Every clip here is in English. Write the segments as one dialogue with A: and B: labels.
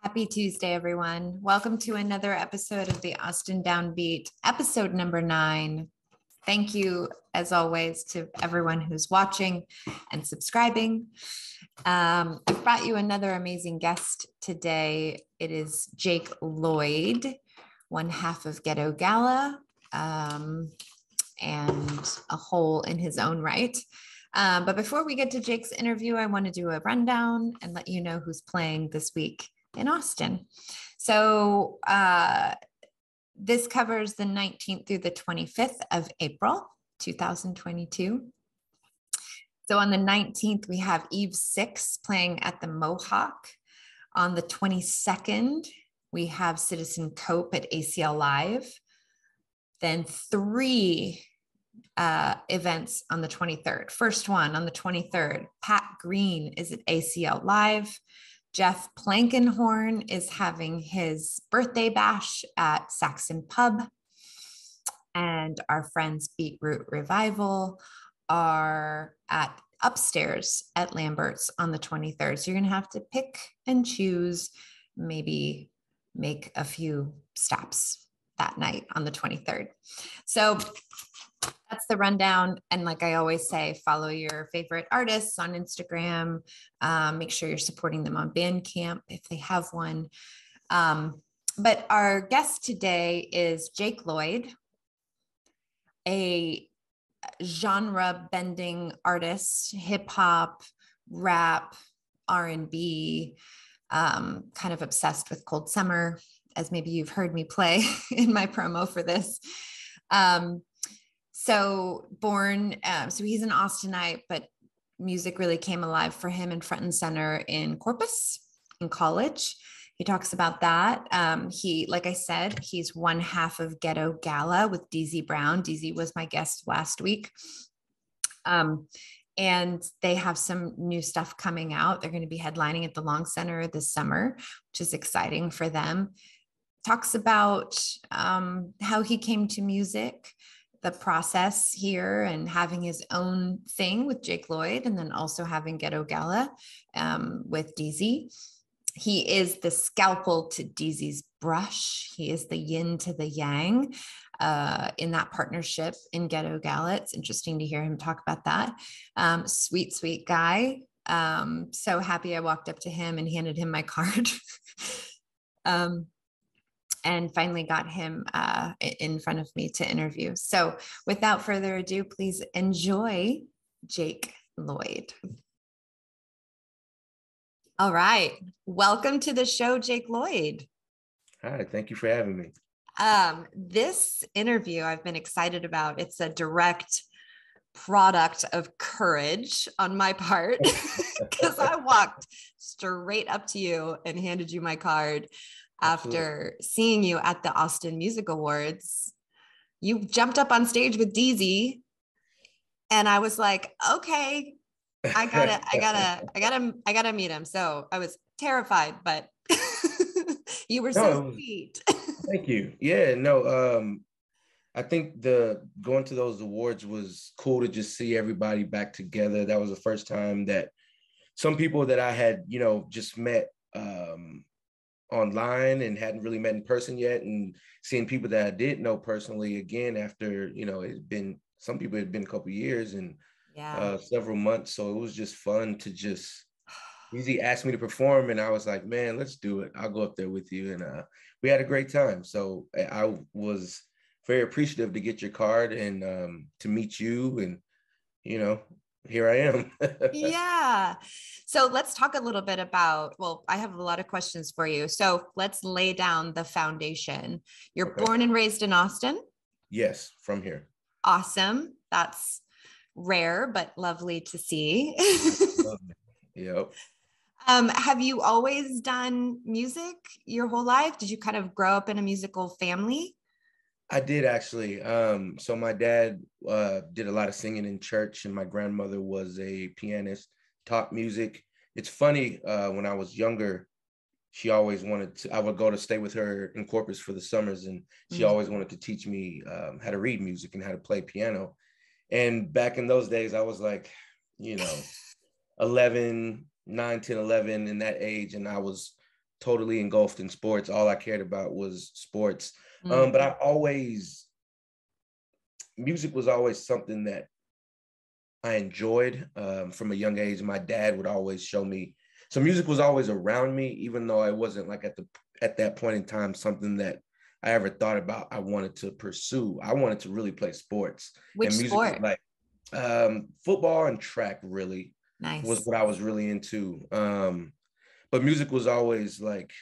A: Happy Tuesday, everyone. Welcome to another episode of the Austin Downbeat, episode number 9. Thank you, as always, to everyone who's watching and subscribing. I've brought you another amazing guest today. It is Jake Lloyd, one half of Ghetto Gala, and a whole in his own right. But before we get to Jake's interview, I want to do a rundown and let you know who's playing this week in Austin. So this covers the 19th through the 25th of April, 2022. So on the 19th, we have Eve 6 playing at the Mohawk. On the 22nd, we have Citizen Cope at ACL Live. Then 3 events on the 23rd. First one on the 23rd, Pat Green is at ACL Live. Jeff Plankenhorn is having his birthday bash at Saxon Pub. And our friends Beetroot Revival are at upstairs at Lambert's on the 23rd. So you're going to have to pick and choose, maybe make a few stops that night on the 23rd. So that's the rundown. And like I always say, follow your favorite artists on Instagram. Make sure you're supporting them on Bandcamp if they have one. But our guest today is Jake Lloyd, a genre bending artist, hip hop, rap, R&B, kind of obsessed with Cold Summer, as maybe you've heard me play in my promo for this. So he's an Austinite, but music really came alive for him and front and center in Corpus in college. He talks about that. Like I said, he's one half of Ghetto Gala with Deezie Brown. Deezie was my guest last week. And they have some new stuff coming out. They're going to be headlining at the Long Center this summer, which is exciting for them. Talks about how he came to music, the process here, and having his own thing with Jake Lloyd, and then also having Ghetto Gala with Deezie. He is the scalpel to Deezie's brush. He is the yin to the yang in that partnership in Ghetto Gala. It's interesting to hear him talk about that. Sweet, sweet guy. So happy I walked up to him and handed him my card. And finally got him in front of me to interview. So without further ado, please enjoy Jake Lloyd. All right. Welcome to the show, Jake Lloyd.
B: Hi, thank you for having me.
A: This interview I've been excited about. It's a direct product of courage on my part because I walked straight up to you and handed you my card. After seeing you at the Austin Music Awards. You jumped up on stage with Deezie, and I was like, okay, I gotta meet him. So I was terrified, but you were so sweet.
B: Thank you. Yeah, no, I think going to those awards was cool to just see everybody back together. That was the first time that some people that I had, just met online and hadn't really met in person yet, and seeing people that I did know personally again after, some people had been a couple of years and several months. So it was just fun to just, Deezie asked me to perform and I was like, man, let's do it. I'll go up there with you. And we had a great time. So I was very appreciative to get your card and to meet you, and, here I am.
A: Yeah. So let's talk a little bit about, I have a lot of questions for you. So let's lay down the foundation. You're born and raised in Austin?
B: Yes, from here.
A: Awesome. That's rare, but lovely to see.
B: Yep.
A: Have you always done music your whole life? Did you kind of grow up in a musical family?
B: I did actually. So my dad did a lot of singing in church, and my grandmother was a pianist, taught music. It's funny, when I was younger, she always I would go to stay with her in Corpus for the summers, and she always wanted to teach me how to read music and how to play piano. And back in those days, I was like, 11, 9, 10, 11 in that age, and I was totally engulfed in sports. All I cared about was sports.
A: Mm.
B: But music was always something that I enjoyed from a young age. My dad would always show me. So music was always around me, even though I wasn't like at that point in time, something that I ever thought about I wanted to pursue. I wanted to really play sports.
A: Which
B: and music
A: sport?
B: was like football and track really was
A: Nice.
B: what I was really into. But music was always like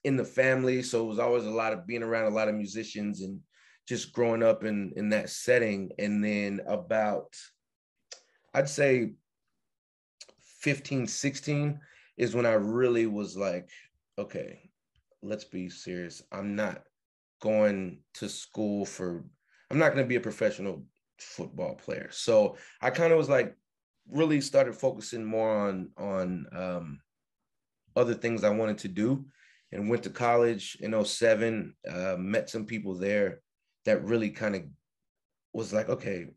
B: in the family. So it was always a lot of being around a lot of musicians and just growing up in that setting. And then about, I'd say 15, 16 is when I really was like, okay, let's be serious. I'm not going to school I'm not going to be a professional football player. So I kind of was like, really started focusing more on other things I wanted to do, and went to college in 07, met some people there that really kind of was like, okay,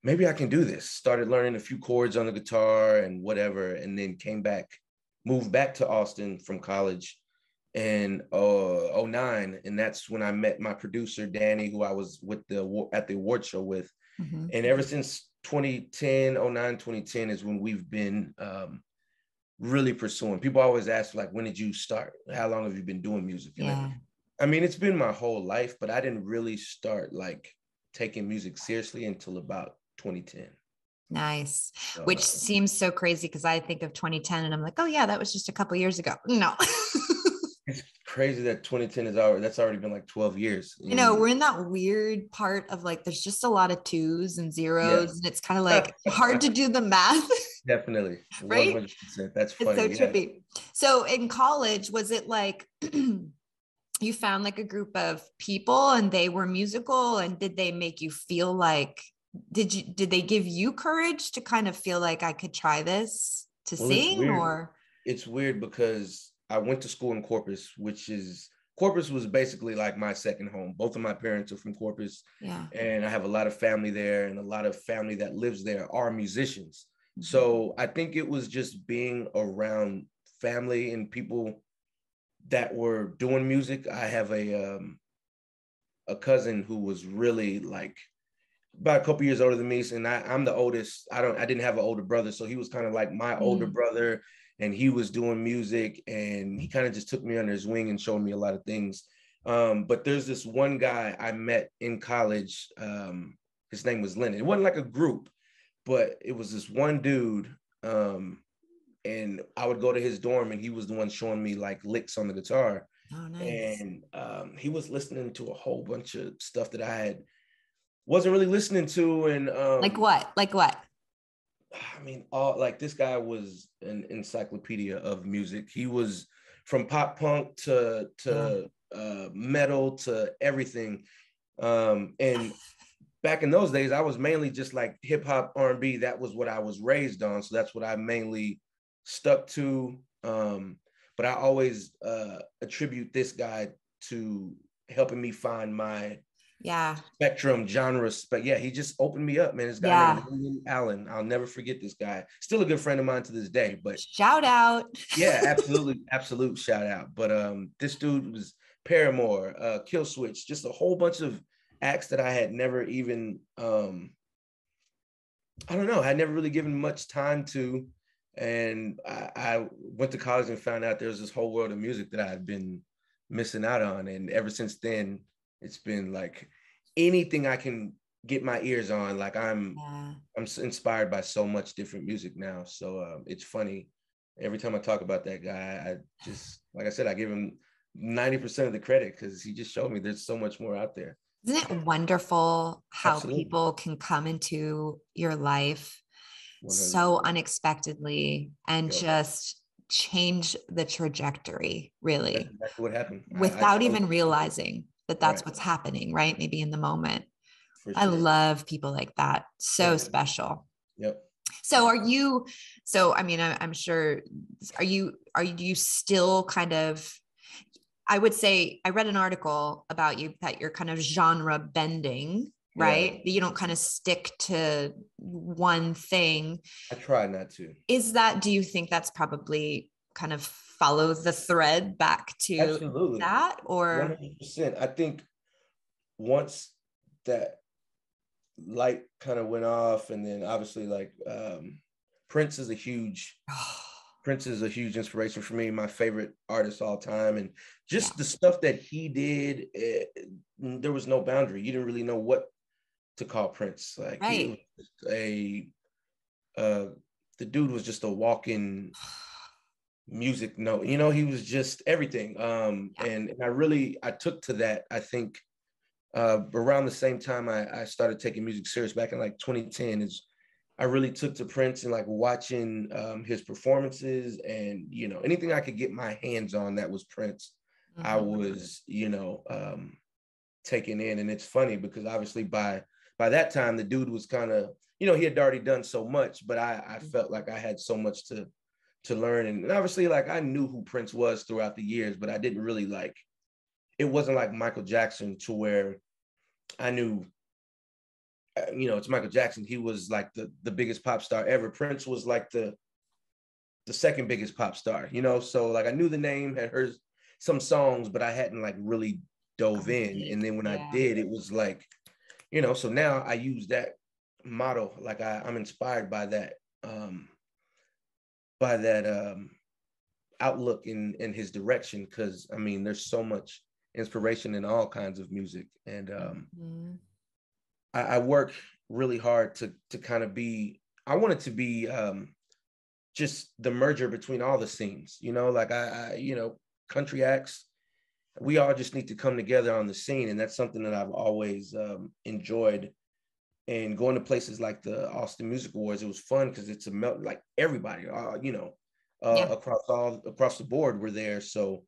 B: maybe I can do this. Started learning a few chords on the guitar and whatever, and then moved back to Austin from college in 09. And that's when I met my producer, Danny, who I was at the award show with.
A: Mm-hmm.
B: And ever since 2010 is when we've been really pursuing. People always ask, like, when did you start? How long have you been doing music?
A: Yeah.
B: I mean, it's been my whole life, but I didn't really start like taking music seriously until about 2010.
A: Nice. Which seems so crazy because I think of 2010 and I'm like, oh yeah, that was just a couple years ago. No.
B: It's crazy that 2010 that's already been like 12 years.
A: You know, we're in that weird part of like, there's just a lot of twos and zeros, and it's kind of like hard to do the math.
B: Definitely.
A: Right?
B: 100%. That's funny.
A: It's so trippy. So in college, was it like you found like a group of people and they were musical, and did they make you feel like, did they give you courage to kind of feel like I could try this to sing? Or
B: it's weird because I went to school in Corpus, Corpus was basically like my second home. Both of my parents are from Corpus.
A: Yeah.
B: And I have a lot of family there, and a lot of family that lives there are musicians. Mm-hmm. So I think it was just being around family and people that were doing music. I have a cousin who was really like about a couple years older than me, and I'm the oldest. I didn't have an older brother, so he was kind of like my older brother. And he was doing music, and he kind of just took me under his wing and showed me a lot of things. But there's this one guy I met in college. His name was Lennon. It wasn't like a group, but it was this one dude. And I would go to his dorm, and he was the one showing me like licks on the guitar.
A: Oh, nice.
B: And he was listening to a whole bunch of stuff that I wasn't really listening to. And
A: like what?
B: I mean, this guy was an encyclopedia of music. He was from pop punk to metal to everything. And back in those days, I was mainly just like hip hop, R&B. That was what I was raised on. So that's what I mainly stuck to. But I always attribute this guy to helping me find my spectrum genres. But yeah, he just opened me up, man. This guy named William Allen. I'll never forget this guy. Still a good friend of mine to this day. But
A: shout out.
B: Yeah, absolutely, absolute shout out. But this dude was Paramore, Kill Switch, just a whole bunch of acts that I had never even I don't know, I had never really given much time to. And I went to college and found out there was this whole world of music that I had been missing out on. And ever since then, it's been like anything I can get my ears on. Like I'm inspired by so much different music now. So it's funny. Every time I talk about that guy, I just, like I said, I give him 90% of the credit because he just showed me there's so much more out there.
A: Isn't it wonderful how people can come into your life 100%. So unexpectedly and just change the trajectory, really?
B: That's exactly what happened.
A: Without even realizing that that's what's happening, right? Maybe in the moment. Sure. I love people like that. So special.
B: Yep.
A: So I mean, I'm sure, are you still kind of, I would say, I read an article about you that you're kind of genre bending, right? You don't kind of stick to one thing.
B: I try not to.
A: Do you think that's probably kind of follow the thread back to
B: Absolutely.
A: that, or
B: 100%. I think once that light kind of went off, and then obviously like Prince is a huge inspiration for me, my favorite artist all time, and just the stuff that he did, there was no boundary. You didn't really know what to call Prince. Like he was the dude was just a walking music note. You know, he was just everything. And I took to that. I think around the same time I started taking music serious back in like 2010 is I really took to Prince and like watching his performances, and, you know, anything I could get my hands on that was Prince, I was, you know, taking in. And it's funny because obviously by that time, the dude was kind of, you know, he had already done so much, but I felt like I had so much to learn. And obviously, like, I knew who Prince was throughout the years, but I didn't really like, it wasn't like Michael Jackson to where I knew, you know, it's Michael Jackson. He was like the biggest pop star ever. Prince was like the second biggest pop star, you know? So like I knew the name, had heard some songs, but I hadn't like really dove in. And then when I did, it was like, you know, so now I use that motto. Like I'm inspired by that outlook in his direction. Cause I mean, there's so much inspiration in all kinds of music. And I work really hard to kind of be, I want it to be just the merger between all the scenes, you know, like I you know, country acts, we all just need to come together on the scene. And that's something that I've always enjoyed. And going to places like the Austin Music Awards, it was fun because it's like everybody, you know, across the board were there. So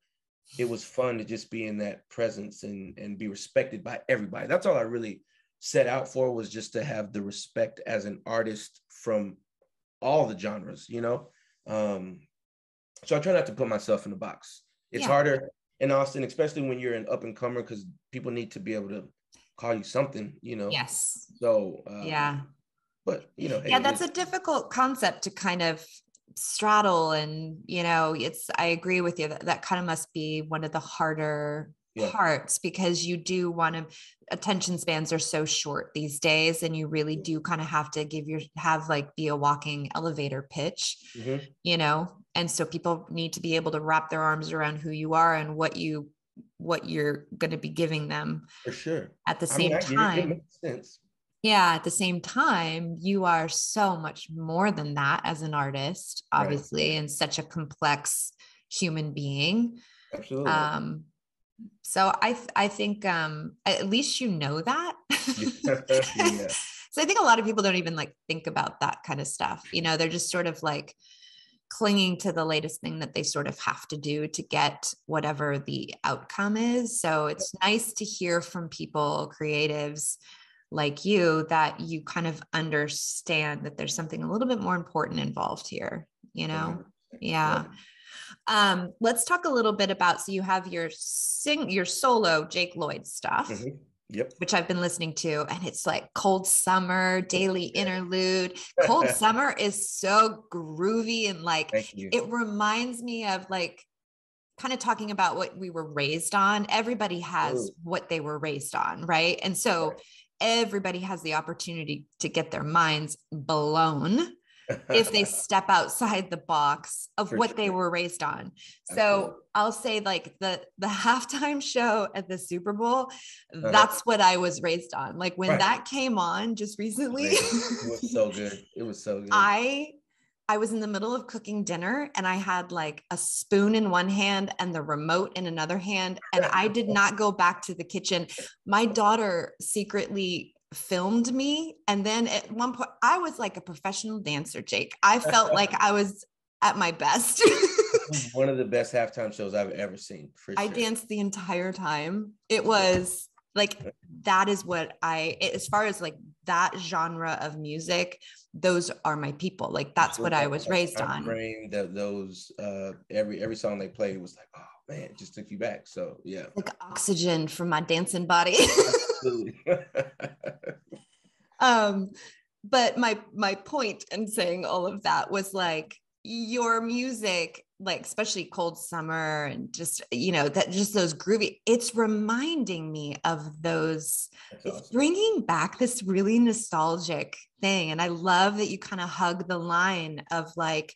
B: it was fun to just be in that presence and be respected by everybody. That's all I really set out for, was just to have the respect as an artist from all the genres, you know? So I try not to put myself in a box. It's harder in Austin, especially when you're an up and comer, because people need to be able to call you something, you know?
A: Yes.
B: So, but you know, hey,
A: that's a difficult concept to kind of straddle. And, you know, I agree with you that kind of must be one of the harder parts, because you do want to, attention spans are so short these days, and you really do kind of have to be a walking elevator pitch, you know? And so people need to be able to wrap their arms around who you are and what you're going to be giving them.
B: For sure.
A: At the same time, it makes sense. Yeah, at the same time, you are so much more than that as an artist, obviously, and such a complex human being.
B: Absolutely.
A: So I think at least you know that. So I think a lot of people don't even like think about that kind of stuff. You know, they're just sort of like clinging to the latest thing that they sort of have to do to get whatever the outcome is. So it's nice to hear from people, creatives like you, that you kind of understand that there's something a little bit more important involved here, you know? Yeah. Let's talk a little bit about, so you have your solo Jake Lloyd stuff, which I've been listening to, and it's like Cold Summer, Daily Interlude. Cold Summer is so groovy, and like, it reminds me of like, kind of talking about what we were raised on. Everybody has what they were raised on, right? And so everybody has the opportunity to get their minds blown if they step outside the box of what they were raised on. So I'll say like the halftime show at the Super Bowl, that's what I was raised on. Like when that came on just recently,
B: it was so good. It was so good.
A: I was in the middle of cooking dinner, and I had like a spoon in one hand and the remote in another hand. And I did not go back to the kitchen. My daughter secretly filmed me. And then at one point I was like a professional dancer, Jake. I felt like I was at my best.
B: One of the best halftime shows I've ever seen. For sure.
A: I danced the entire time. It was like, that is what as far as like that genre of music, those are my people. Like that's what I was raised on.
B: Those every song they played was like, oh man, it just took you back. So yeah,
A: like oxygen from my dancing body.
B: Absolutely.
A: But my point in saying all of that was like, your music, like especially Cold Summer and just, you know, that just those groovy, it's reminding me of those.
B: That's
A: It's
B: awesome.
A: bringing back this really nostalgic thing. And I love that you kind of hug the line of like,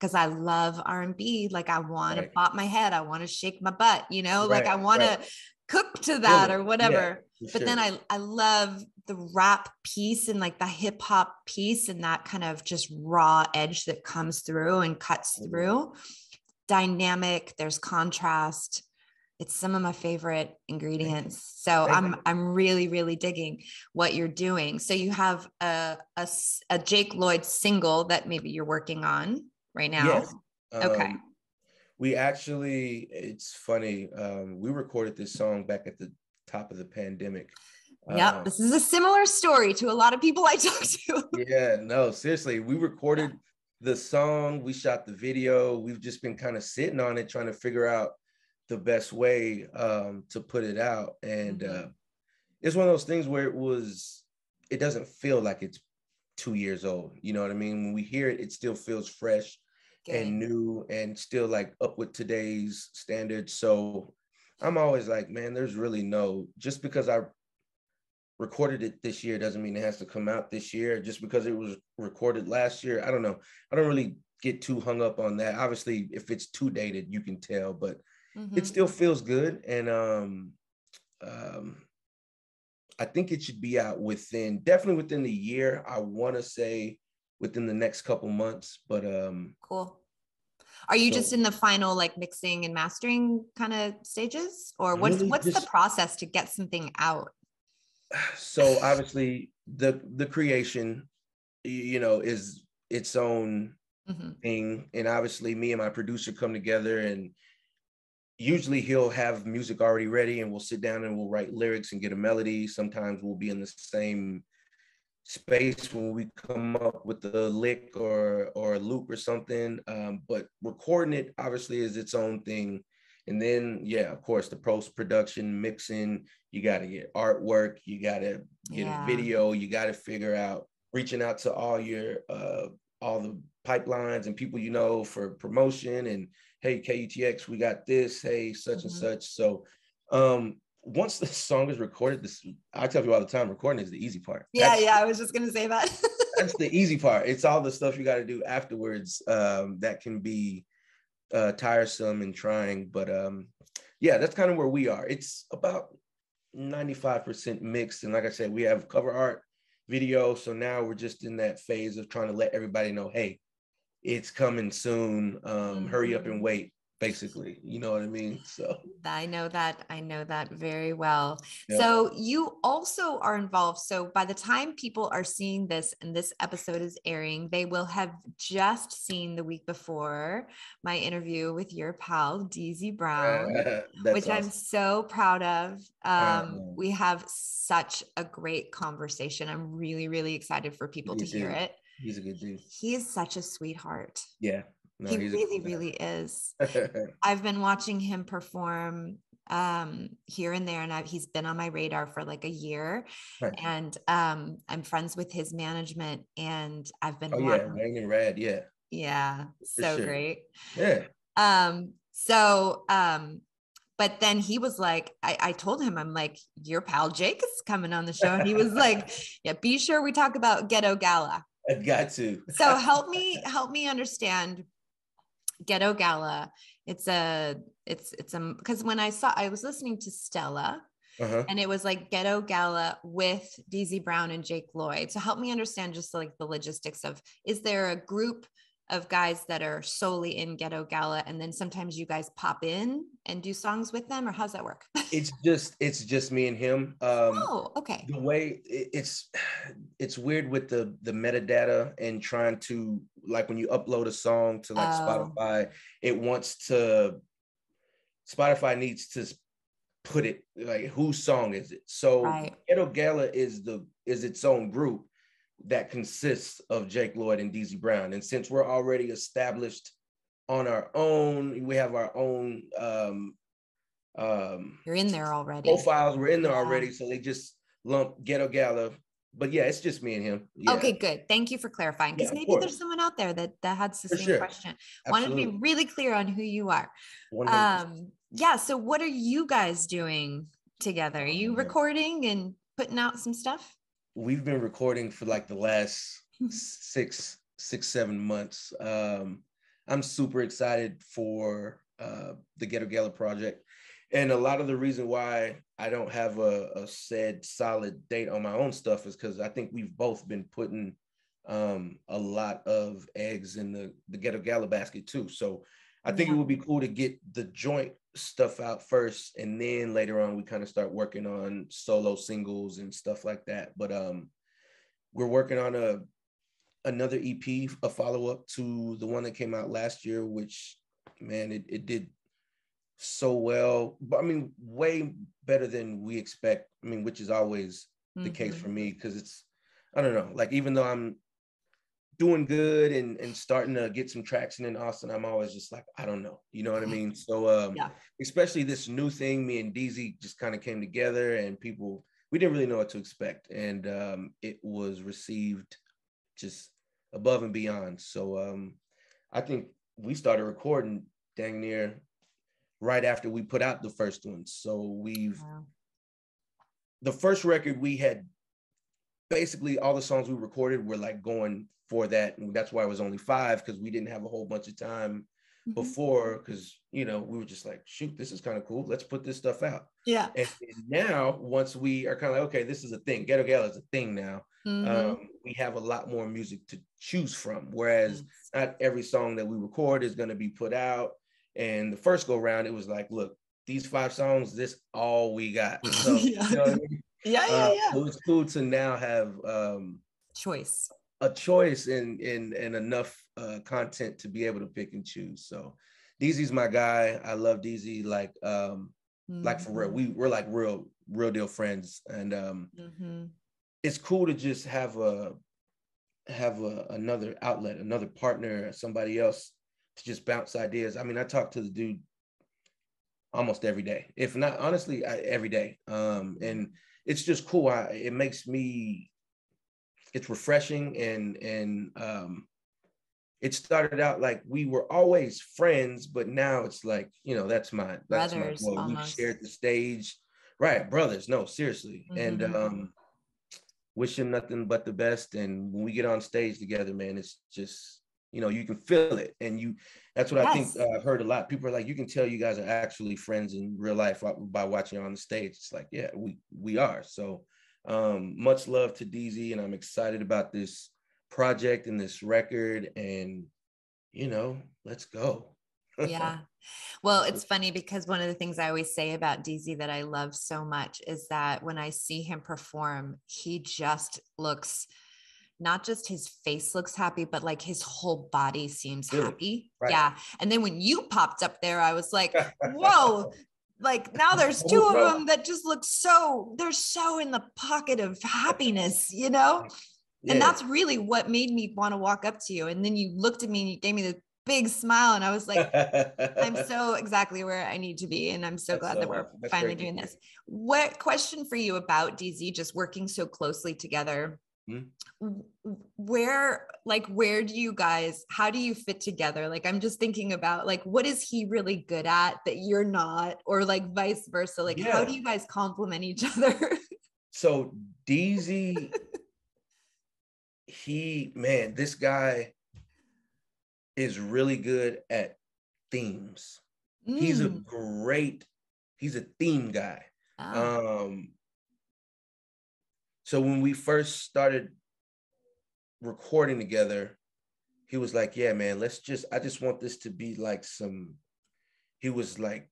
A: because I love R&B, like I want to bop my head, I want to shake my butt, you know, like I want to cook to that or whatever. But then I love the rap piece and like the hip hop piece and that kind of just raw edge that comes through and cuts through. Dynamic, there's contrast. It's some of my favorite ingredients. So I'm really, really digging what you're doing. So you have a Jake Lloyd single that maybe you're working on right now.
B: Yes.
A: Okay.
B: We actually, it's funny. We recorded this song back at the top of the pandemic.
A: Yep. This is a similar story to a lot of people I talk to.
B: Yeah, no, seriously. We recorded the song, we shot the video. We've just been kind of sitting on it, trying to figure out the best way to put it out. And it's one of those things where it doesn't feel like it's 2 years old. You know what I mean? When we hear it, it still feels fresh and new and still like up with today's standards. So I'm always like, man, there's really just because I recorded it this year doesn't mean it has to come out this year. Just because it was recorded last year, I don't know. I don't really get too hung up on that. Obviously, if it's too dated, you can tell, but it still feels good. And I think it should be out definitely within the year. I want to say within the next couple months, but
A: cool. Are you just in the final like mixing and mastering kind of stages, or what's the process to get something out?
B: So obviously the creation, you know, is its own thing. And obviously me and my producer come together, and usually he'll have music already ready and we'll sit down and we'll write lyrics and get a melody. Sometimes we'll be in the same space when we come up with a lick or a loop or something. But recording it obviously is its own thing. And then, of course, the post-production, mixing, you got to get artwork, you got to get a video, you got to figure out, reaching out to all the pipelines and people, you know, for promotion and, hey, KUTX, we got this, hey, such and such. So once the song is recorded, I tell people all the time, recording is the easy part.
A: I was just going to say that.
B: That's the easy part. It's all the stuff you got to do afterwards that can be tiresome and trying, but that's kind of where we are. It's about 95% mixed, and like I said, we have cover art, video, so now we're just in that phase of trying to let everybody know, hey, it's coming soon, hurry up and wait, basically, you know what I mean? So
A: I know that very well. So you also are involved. So by the time people are seeing this and this episode is airing, they will have just seen the week before my interview with your pal Deezie Brown, which awesome. I'm so proud of. We have such a great conversation. I'm really, really excited for people to hear it.
B: He's a good dude.
A: He is such a sweetheart.
B: Yeah. No,
A: he really is. I've been watching him perform here and there, and he's been on my radar for like a year. Right. And I'm friends with his management, and I've been
B: Wayne and Rad,
A: so sure. Great. But then he was like, I told him, I'm like, your pal Jake is coming on the show, and he was like, yeah, be sure we talk about Ghetto Gala.
B: I got to.
A: So help me understand Ghetto Gala. It's because when I was listening to Stella, and it was like Ghetto Gala with Deezie Brown and Jake Lloyd. So help me understand just like the logistics of, is there a group of guys that are solely in Ghetto Gala, and then sometimes you guys pop in and do songs with them, or how's that work?
B: It's just me and him.
A: Okay.
B: The way it's weird with the metadata and trying to, like, when you upload a song to like Spotify, Spotify needs to put it like, whose song is it? So right. Ghetto Gala is its own group that consists of Jake Lloyd and Deezie Brown. And since we're already established on our own, we have our own
A: you're in there already.
B: Profiles, we're in there already. So they just lump Ghetto Gala but yeah, it's just me and him. Yeah.
A: Okay, good. Thank you for clarifying, because
B: Yeah, of
A: maybe there's
B: course.
A: someone out there that had the
B: For
A: same
B: sure.
A: question. Wanted to be
B: Absolutely.
A: really clear on who you are.
B: 100%.
A: Yeah. So what are you guys doing together? Are you
B: Man.
A: recording and putting out some stuff?
B: We've been recording for like the last 7 months. I'm super excited for the Ghetto Gala project. And a lot of the reason why I don't have a said solid date on my own stuff is because I think we've both been putting a lot of eggs in the Ghetto Gala basket too. So I think it would be cool to get the joint stuff out first, and then later on we kind of start working on solo singles and stuff like that. But we're working on another EP, a follow-up to the one that came out last year, which, man, it did so well. But I mean, way better than we expect. I mean, which is always the case for me, because it's, I don't know, like, even though I'm doing good and starting to get some traction in Austin, I'm always just like, I don't know, you know what I mean? So especially this new thing, me and Deezie just kind of came together, and we didn't really know what to expect, and it was received just above and beyond. So I think we started recording dang near right after we put out the first one. So the first record, we had basically all the songs we recorded were like going for that, and that's why it was only 5, because we didn't have a whole bunch of time before, because, you know, we were just like, shoot, this is kind of cool, let's put this stuff out. And now, once we are kind of like, okay, this is a thing, Ghetto Gala is a thing now, we have a lot more music to choose from, whereas not every song that we record is going to be put out. And the first go round, it was like, look, these 5 songs, this all we got. So you know what I mean? So it's cool to now have a choice and enough content to be able to pick and choose. So Deezie's my guy. I love Deezie, like for real. We're like real deal friends. And it's cool to just have another outlet, another partner, somebody else to just bounce ideas. I mean, I talk to the dude almost every day, if not, honestly, every day. And it's just cool. It's refreshing, and it started out like we were always friends, but now it's like, you know, that's my boy. We shared the stage, right? Brothers, no, seriously. And wish him nothing but the best. And when we get on stage together, man, it's just, you know, you can feel it. And that's what I think I've heard a lot. People are like, you can tell you guys are actually friends in real life by watching on the stage. It's like, yeah, we are. So much love to Deezie, and I'm excited about this project and this record, and, you know, let's go.
A: Well, it's funny because one of the things I always say about Deezie that I love so much is that when I see him perform, he just looks, not just his face looks happy, but like his whole body seems happy. And then when you popped up there, I was like, whoa, like now there's 2 of them that just look they're so in the pocket of happiness, you know? And that's really what made me want to walk up to you. And then you looked at me and you gave me the big smile, and I was like, I'm so exactly where I need to be. And I'm so glad that we're finally doing this. What question for you about Deezie, just working so closely together? Where do you guys, how do you fit together? Like, I'm just thinking about, like, what is he really good at that you're not, or like vice versa? Like, how do you guys complement each other?
B: So Deezie, this guy is really good at themes. He's a theme guy. So when we first started recording together, he was like, yeah, man, I just want this to be like he was like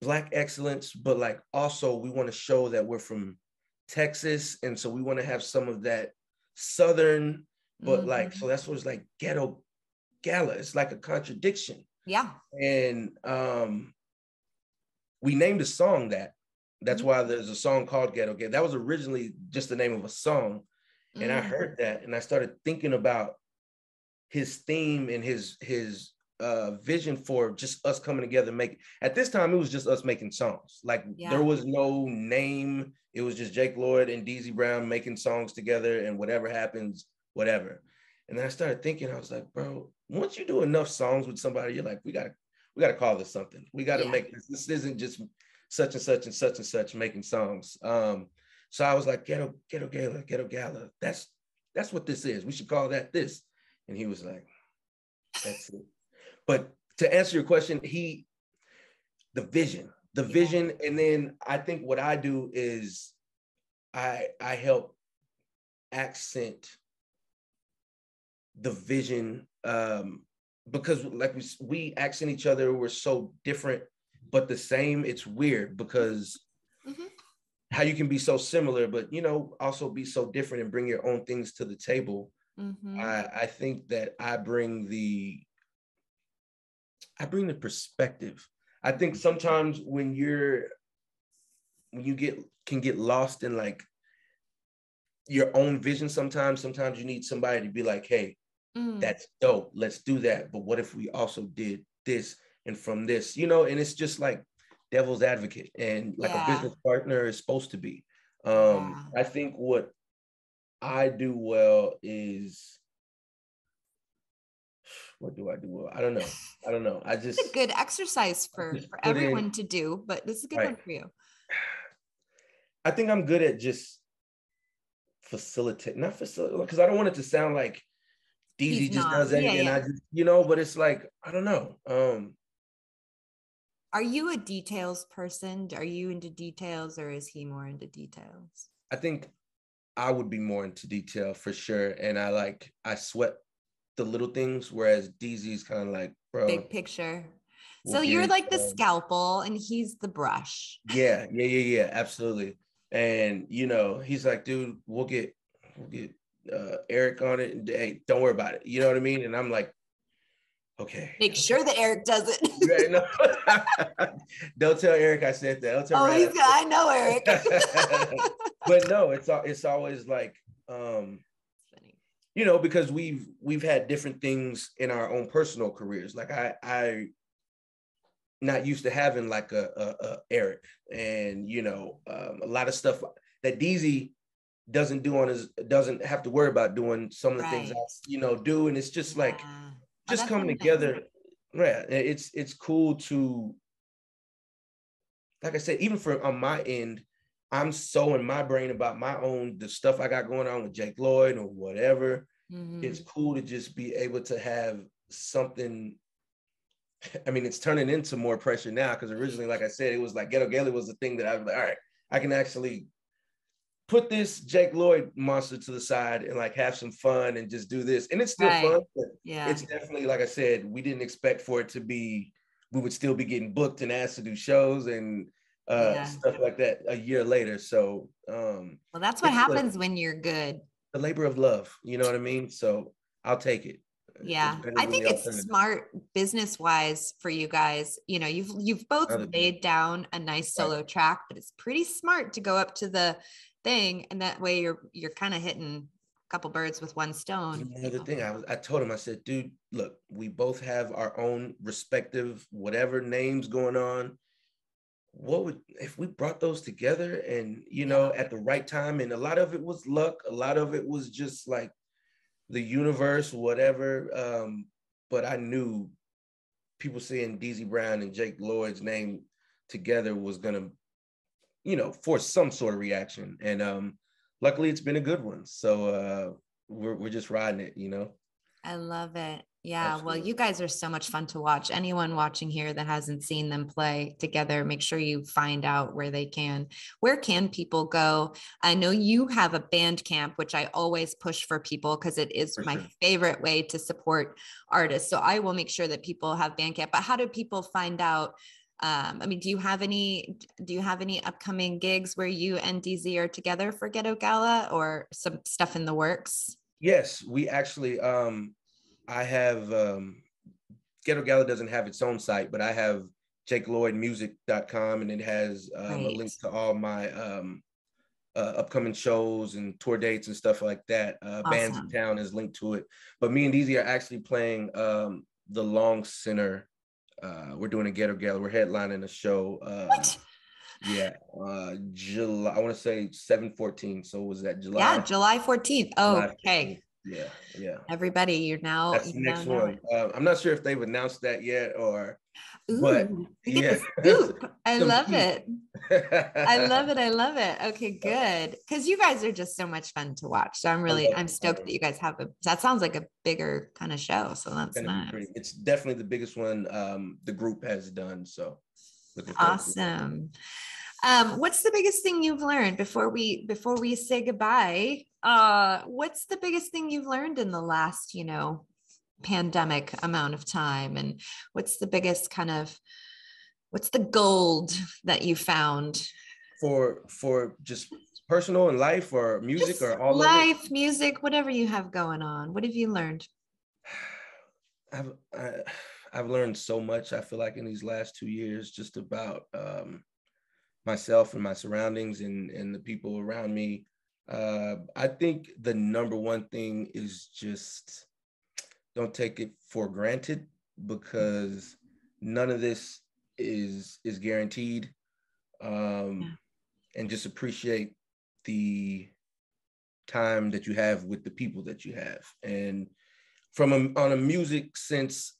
B: Black excellence, but like also we want to show that we're from Texas. And so we want to have some of that Southern, but like, so that's what it's like, Ghetto Gala. It's like a contradiction. And we named a song that. That's why there's a song called Ghetto Gala. That was originally just the name of a song. And I heard that, and I started thinking about his theme and his vision for just us coming together. At this time, it was just us making songs. Like there was no name. It was just Jake Lloyd and Deezie Brown making songs together, and whatever happens, whatever. And then I started thinking, I was like, bro, once you do enough songs with somebody, you're like, we gotta call this something. We gotta make this. This isn't just such and such and such and such making songs. So I was like, Ghetto Gala. That's what this is. We should call that this. And he was like, that's it. But to answer your question, the vision, and then I think what I do is I help accent the vision, because like we accent each other. We're so different, but the same. It's weird because how you can be so similar, but also be so different and bring your own things to the table. I think that I bring the perspective. I think sometimes when you can get lost in like your own vision, sometimes you need somebody to be like, hey, that's dope, let's do that, but what if we also did this and from this, and it's just like devil's advocate and like a business partner is supposed to be. I think what I do well is, what do I do well? I don't know. I just,
A: it's a good exercise for everyone to do, but this is a good one for you.
B: I think I'm good at just not facilitate, because I don't want it to sound like Deezie just does anything. I just, but it's like, I don't know.
A: Are you a details person? Are you into details, or is he more into details?
B: I think I would be more into detail for sure. And I sweat the little things, whereas Deezie's kind of like, bro,
A: big picture. So you're like the scalpel and he's the brush.
B: Yeah, absolutely. And he's like, dude, we'll get Eric on it, and hey, don't worry about it. You know what I mean? And I'm like, okay.
A: Make sure that Eric does it.
B: Right, no. Don't tell Eric I said that.
A: I know Eric.
B: But no, it's always like, because we've had different things in our own personal careers. Like I not used to having like a Eric, and a lot of stuff that Deezie doesn't have to worry about doing some of the things I do, and it's just like just coming together. Yeah, it's cool to, like I said, even on my end, I'm so in my brain about the stuff I got going on with Jake Lloyd or whatever. It's cool to just be able to have something. I mean, it's turning into more pressure now, because originally, like I said, it was like Ghetto Gala was the thing that I was like, all right, I can actually put this Jake Lloyd monster to the side and like have some fun and just do this. And it's still fun, but it's definitely, like I said, we didn't expect for it to be, we would still be getting booked and asked to do shows and stuff like that a year later. So
A: well, that's what happens when you're good.
B: The labor of love, you know what I mean? So I'll take it.
A: Yeah, I think it's smart business wise for you guys. You've both laid down a nice solo track, but it's pretty smart to go up to the thing, and that way you're kind of hitting a couple birds with one stone.
B: Another thing, I told him, I said, dude, look, we both have our own respective whatever names going on. What would, if we brought those together and at the right time? And a lot of it was luck, a lot of it was just like the universe, whatever. But I knew people seeing Deezie Brown and Jake Lloyd's name together was gonna, force some sort of reaction. And luckily it's been a good one. So we're just riding it,
A: I love it. Yeah.
B: Absolutely.
A: Well, you guys are so much fun to watch. Anyone watching here that hasn't seen them play together, make sure you find out where can people go? I know you have a Bandcamp, which I always push for people because it is my favorite way to support artists. So I will make sure that people have Bandcamp, but how do people find out? Do you have any upcoming gigs where you and Deezie are together for Ghetto Gala, or some stuff in the works?
B: Yes, we actually, I have, Ghetto Gala doesn't have its own site, but I have jakelloydmusic.com, and it has a link to all my upcoming shows and tour dates and stuff like that. Awesome. Bands in Town is linked to it. But me and Deezie are actually playing the Long Center. We're doing a Ghetto Gala. We're headlining a show.
A: What?
B: Yeah, July. I want to say 7/14. So was that July?
A: Yeah, July 14th. Oh,
B: July
A: okay.
B: 14th. Yeah.
A: Everybody,
B: That's the next one. I'm not sure if they've announced that yet, or but
A: ooh, you get
B: yeah,
A: the scoop. I love it. I love
B: it.
A: it. I love it. Okay, good. Because you guys are just so much fun to watch. So I'm stoked that you guys have that sounds like a bigger kind of show. So that's nice.
B: It's definitely the biggest one the group has done. So
A: awesome. What's the biggest thing you've learned before we say goodbye? What's the biggest thing you've learned in the last, pandemic amount of time? And what's the biggest what's the gold that you found?
B: For just personal and life or music just or all
A: life,
B: of it?
A: Music, whatever you have going on. What have you learned?
B: I've learned so much, I feel like, in these last 2 years, just about myself and my surroundings and the people around me. I think the number one thing is just don't take it for granted, because none of this is guaranteed. And just appreciate the time that you have with the people that you have. And on a music sense,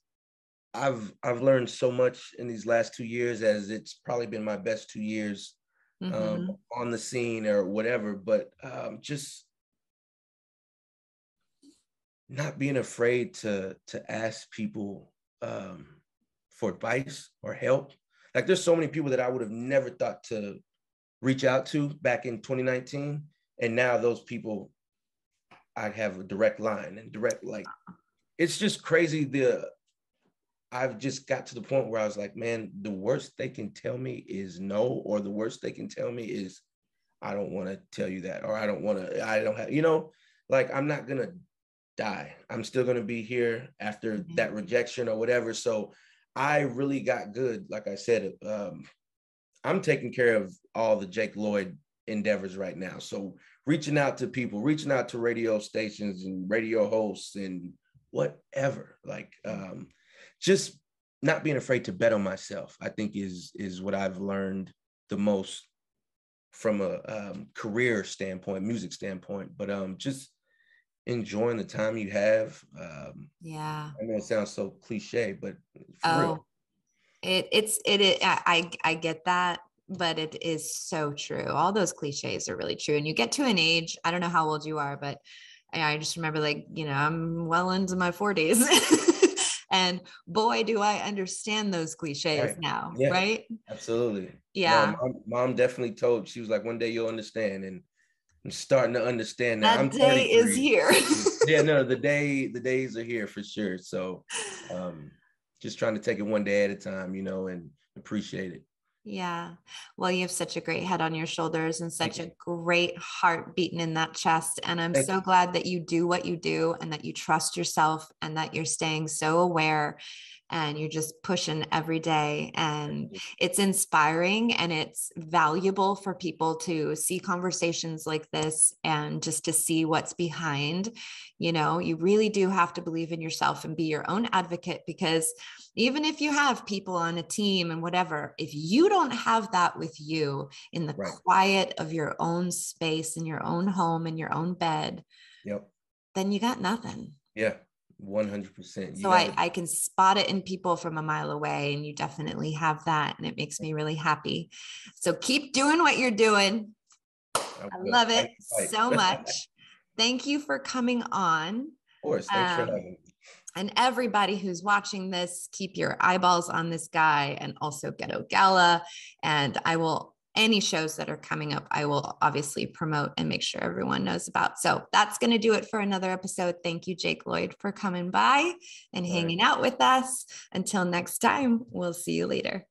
B: I've learned so much in these last 2 years, as it's probably been my best 2 years on the scene or whatever, but just not being afraid to ask people for advice or help. Like, there's so many people that I would have never thought to reach out to back in 2019. And now those people, I have a direct line and it's just crazy. I've just got to the point where I was like, man, the worst they can tell me is no, or the worst they can tell me is, I don't want to tell you that, or I don't have, like, I'm not going to die. I'm still going to be here after that rejection or whatever. So I really got good. Like I said, I'm taking care of all the Jake Lloyd endeavors right now. So reaching out to people, reaching out to radio stations and radio hosts and whatever, like, just not being afraid to bet on myself, I think is what I've learned the most from a career standpoint, music standpoint, but just enjoying the time you have.
A: Yeah.
B: I know it sounds so cliche, but for real.
A: I get that, but it is so true. All those cliches are really true. And you get to an age, I don't know how old you are, but I just remember, like, I'm well into my 40s. And boy, do I understand those cliches now, right?
B: Absolutely.
A: Yeah.
B: No, mom definitely she was like, one day you'll understand. And I'm starting to understand now.
A: That day is here.
B: Yeah, no, the days are here for sure. So just trying to take it one day at a time, and appreciate it.
A: Yeah. Well, you have such a great head on your shoulders and such a great heart beating in that chest. And I'm so glad that you do what you do and that you trust yourself and that you're staying so aware and you're just pushing every day. And it's inspiring and it's valuable for people to see conversations like this and just to see what's behind. You really do have to believe in yourself and be your own advocate, because even if you have people on a team and whatever, if you don't have that with you in the quiet of your own space, in your own home, in your own bed, then you got nothing.
B: Yeah, 100%.
A: So I can spot it in people from a mile away, and you definitely have that. And it makes me really happy. So keep doing what you're doing. I love it so much. Thank you for coming on.
B: Of course. Thanks for having me.
A: And everybody who's watching this, keep your eyeballs on this guy, and also Ghetto Gala. And any shows that are coming up, I will obviously promote and make sure everyone knows about. So that's going to do it for another episode. Thank you, Jake Lloyd, for coming by and hanging out with us. Until next time, we'll see you later.